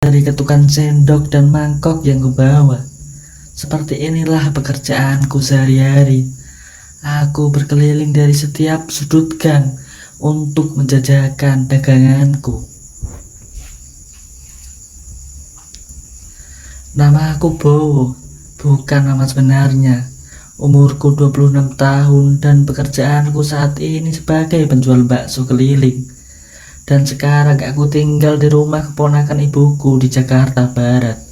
dari ketukan sendok dan mangkok yang kubawa. Seperti inilah pekerjaanku sehari-hari. Aku berkeliling dari setiap sudut gang untuk menjajakan daganganku. Nama aku Bowo, bukan nama sebenarnya. Umurku 26 tahun dan pekerjaanku saat ini sebagai penjual bakso keliling. Dan sekarang aku tinggal di rumah keponakan ibuku di Jakarta Barat.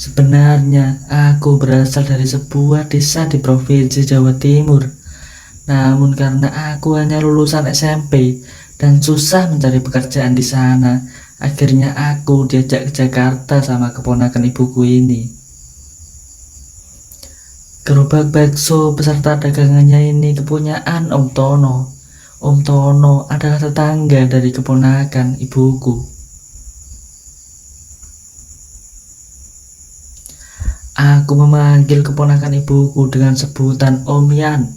Sebenarnya aku berasal dari sebuah desa di Provinsi Jawa Timur. Namun karena aku hanya lulusan SMP dan susah mencari pekerjaan di sana, akhirnya aku diajak ke Jakarta sama keponakan ibuku ini. Gerobak bakso beserta dagangannya ini kepunyaan Om Tono. Om Tono adalah tetangga dari keponakan ibuku. Aku memanggil keponakan ibuku dengan sebutan Om Yan.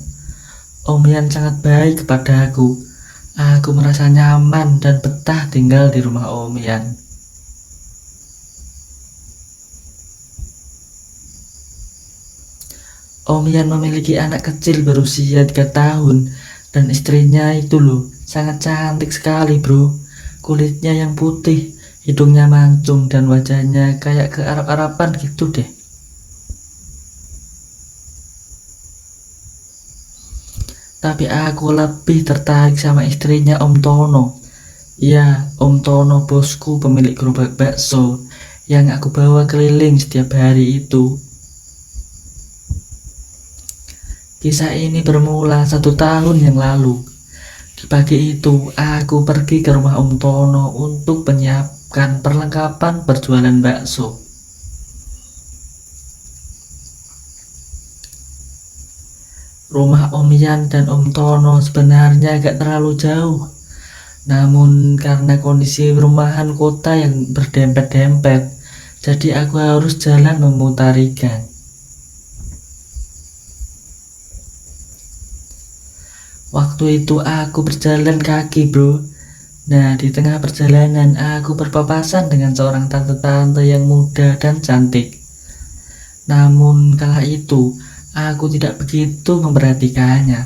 Om Yan sangat baik kepadaku. Aku merasa nyaman dan betah tinggal di rumah Om Yan. Om Yan memiliki anak kecil berusia 3 tahun dan istrinya itu loh sangat cantik sekali bro. Kulitnya yang putih, hidungnya mancung dan wajahnya kayak ke Arab-Araban gitu deh. Tapi aku lebih tertarik sama istrinya Om Tono. Ya, Om Tono bosku pemilik gerobak bakso yang aku bawa keliling setiap hari itu. Kisah ini bermula 1 tahun yang lalu. Di pagi itu, aku pergi ke rumah Om Tono untuk menyiapkan perlengkapan berjualan bakso. Rumah Om Yan dan Om Tono sebenarnya agak terlalu jauh. Namun karena kondisi perumahan kota yang berdempet-dempet, jadi aku harus jalan memutari gang. Waktu itu aku berjalan kaki bro. Nah, di tengah perjalanan aku berpapasan dengan seorang tante-tante yang muda dan cantik. Namun kala itu aku tidak begitu memperhatikannya.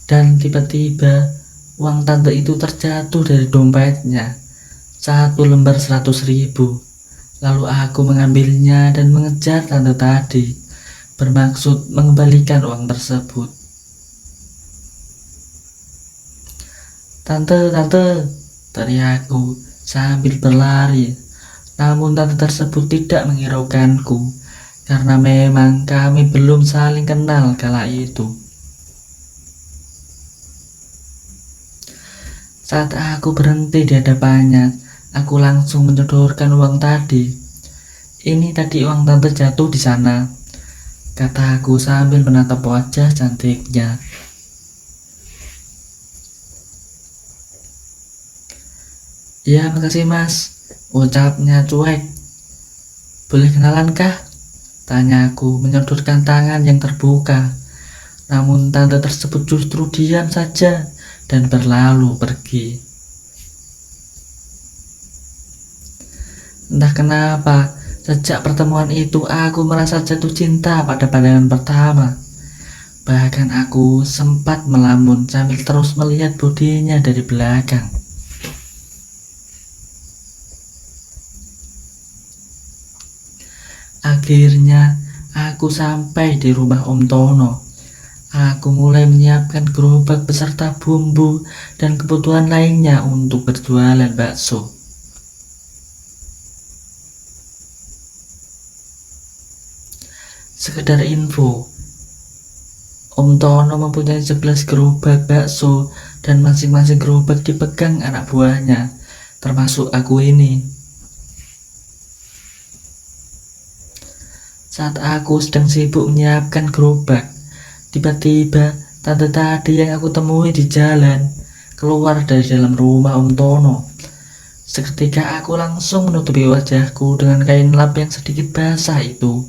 Dan tiba-tiba uang tante itu terjatuh dari dompetnya. 1 lembar 100.000. Lalu aku mengambilnya dan mengejar tante tadi, bermaksud mengembalikan uang tersebut. Tante, teriakku sambil berlari. Namun tante tersebut tidak menghiraukanku, karena memang kami belum saling kenal kala itu. Saat aku berhenti di hadapannya, aku langsung menyodorkan uang tadi. Ini tadi uang tante jatuh di sana, kataku sambil menatap wajah cantiknya. Ya makasih mas, ucapnya cuek. Boleh kenalan kah? Tanyaku menyodorkan tangan yang terbuka. Namun tante tersebut justru diam saja dan berlalu pergi. Entah kenapa, sejak pertemuan itu aku merasa jatuh cinta pada pandangan pertama. Bahkan aku sempat melamun sambil terus melihat bodinya dari belakang. Akhirnya aku sampai di rumah Om Tono. Aku mulai menyiapkan gerobak beserta bumbu dan kebutuhan lainnya untuk berjualan bakso. Sekedar info, Om Tono mempunyai 11 gerobak bakso dan masing-masing gerobak dipegang anak buahnya, termasuk aku ini. Saat aku sedang sibuk menyiapkan gerobak, tiba-tiba tante tadi yang aku temui di jalan keluar dari dalam rumah Om Tono. Seketika aku langsung menutupi wajahku dengan kain lap yang sedikit basah itu.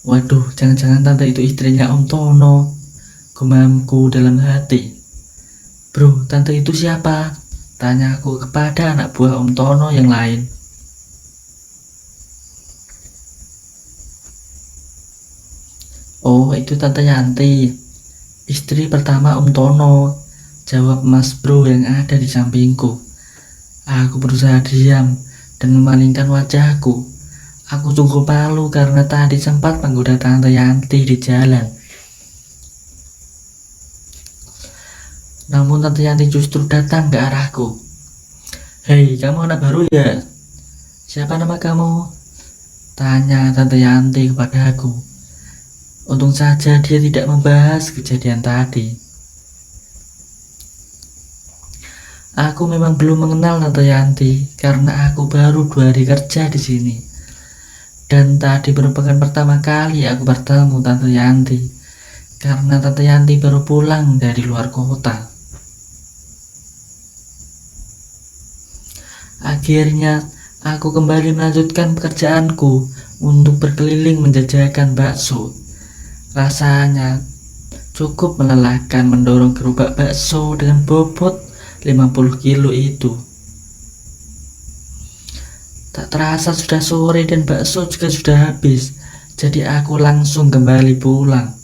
Waduh, jangan-jangan tante itu istrinya Om Tono. Gumamku dalam hati. Bro, tante itu siapa? Tanyaku kepada anak buah Om Tono yang lain. Oh, itu Tante Yanti, istri pertama Om Tono, jawab Mas Bro yang ada di sampingku. Aku berusaha diam dan memalingkan wajahku. Aku cukup malu karena tadi sempat menggoda Tante Yanti di jalan. Namun Tante Yanti justru datang ke arahku. Hei, kamu anak baru ya? Siapa nama kamu? Tanya Tante Yanti kepada aku. Untung saja dia tidak membahas kejadian tadi. Aku memang belum mengenal Tante Yanti karena aku baru 2 hari kerja di sini. Dan tadi merupakan pertama kali aku bertemu Tante Yanti karena Tante Yanti baru pulang dari luar kota. Akhirnya aku kembali melanjutkan pekerjaanku untuk berkeliling menjajakan bakso. Rasanya cukup melelahkan mendorong gerobak bakso dengan bobot 50 kilo itu. Tak terasa sudah sore dan bakso juga sudah habis, jadi aku langsung kembali pulang.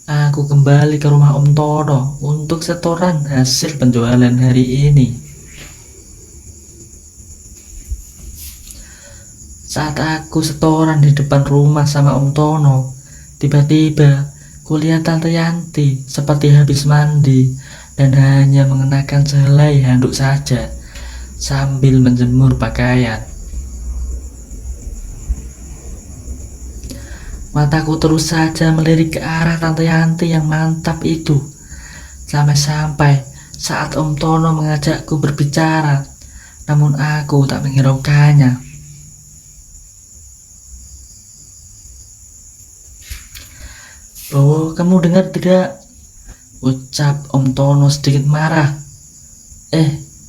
Aku kembali ke rumah Om Tono untuk setoran hasil penjualan hari ini. Saat aku setoran di depan rumah sama Om Tono, tiba-tiba kulihat Tante Yanti seperti habis mandi dan hanya mengenakan sehelai handuk saja sambil menjemur pakaian. Mataku terus saja melirik ke arah Tante Yanti yang mantap itu, sampai saat Om Tono mengajakku berbicara, namun aku tak menghiraukannya. Oh, kamu dengar tidak? Ucap Om Tono sedikit marah.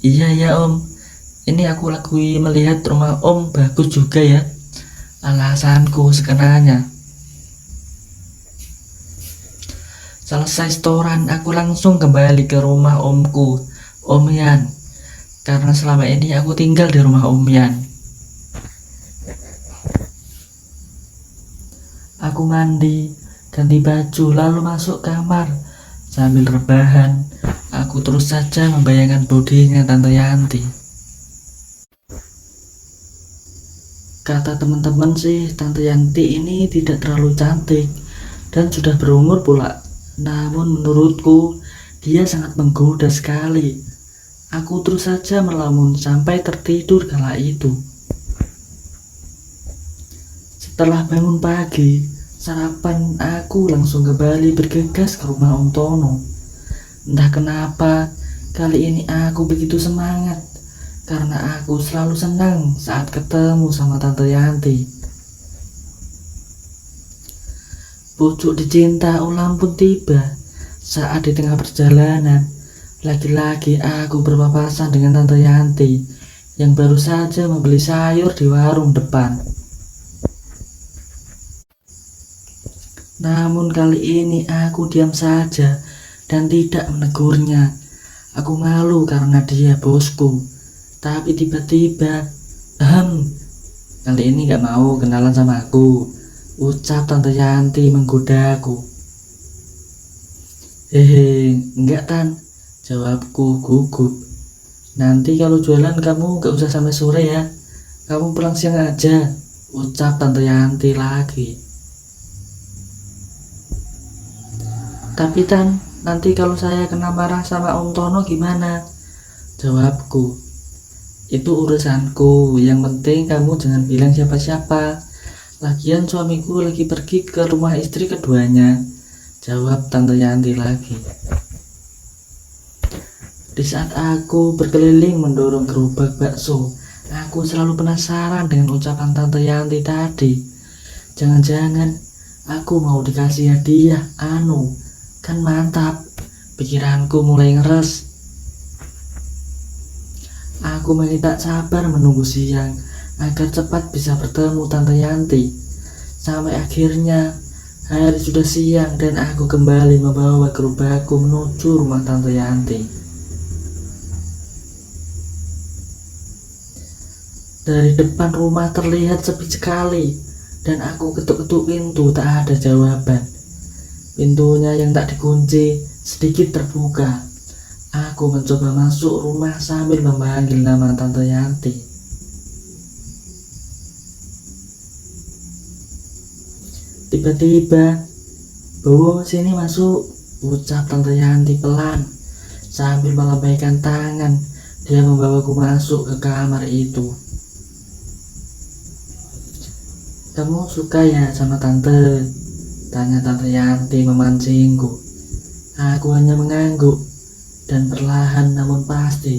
Iya ya Om, ini aku lagi melihat rumah Om bagus juga ya, alasanku sekenanya. Selesai setoran, aku langsung kembali ke rumah omku, Om Yan, karena selama ini aku tinggal di rumah Om Yan. Aku mandi, ganti baju, lalu masuk kamar. Sambil rebahan, aku terus saja membayangkan bodinya Tante Yanti. Kata teman-teman sih, Tante Yanti ini tidak terlalu cantik dan sudah berumur pula. Namun menurutku, dia sangat menggoda sekali. Aku terus saja melamun sampai tertidur kala itu. Setelah bangun pagi, sarapan, aku langsung kembali bergegas ke rumah Om Tono. Entah kenapa, kali ini aku begitu semangat karena aku selalu senang saat ketemu sama Tante Yanti. Pucuk dicinta ulang pun tiba saat di tengah perjalanan. Lagi-lagi aku berpapasan dengan Tante Yanti yang baru saja membeli sayur di warung depan. Namun kali ini aku diam saja dan tidak menegurnya. Aku malu karena dia bosku. Tapi tiba-tiba, kali ini gak mau kenalan sama aku, ucap Tante Yanti menggodaku. Enggak Tan, jawabku gugup. Nanti kalau jualan kamu gak usah sampai sore ya, kamu pulang siang aja, ucap Tante Yanti lagi. Tapi Tan, nanti kalau saya kena marah sama Om Tono gimana? Jawabku. Itu urusanku, yang penting kamu jangan bilang siapa-siapa. Lagian suamiku lagi pergi ke rumah istri keduanya, jawab Tante Yanti lagi. Di saat aku berkeliling mendorong gerobak bakso, aku selalu penasaran dengan ucapan Tante Yanti tadi. Jangan-jangan aku mau dikasih hadiah, kan mantap. Pikiranku mulai ngeres. Aku masih tak sabar menunggu siang agar cepat bisa bertemu Tante Yanti. Sampai akhirnya hari sudah siang dan aku kembali membawa gerobakku menuju rumah Tante Yanti. Dari depan rumah terlihat sepi sekali dan aku ketuk-ketuk pintu, tak ada jawaban. Pintunya yang tak dikunci sedikit terbuka. Aku mencoba masuk rumah sambil memanggil nama Tante Yanti. Tiba-tiba, "Bu, sini masuk," ucap Tante Yanti pelan. Sambil melambaikan tangan, dia membawaku masuk ke kamar itu. "Kamu suka ya sama Tante?" tanya Tante Yanti memancingku. Aku hanya mengangguk, dan perlahan namun pasti,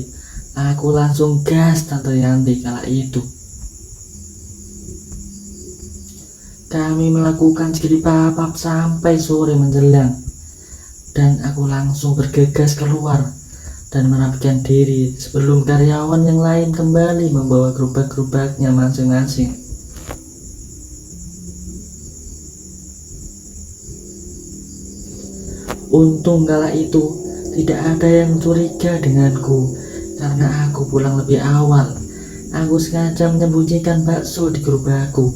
aku langsung gas Tante Yanti kala itu. Kami melakukan skidi papap sampai sore menjelang, dan aku langsung bergegas keluar dan merapikan diri sebelum karyawan yang lain kembali membawa gerobak-gerobaknya masing-masing. Untung kala itu tidak ada yang curiga denganku karena aku pulang lebih awal. Aku sengaja menyembunyikan bakso di gerobakku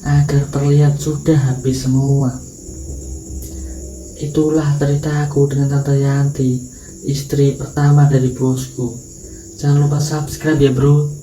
agar terlihat sudah habis semua. Itulah ceritaku dengan Tante Yanti, istri pertama dari bosku. Jangan lupa subscribe ya bro.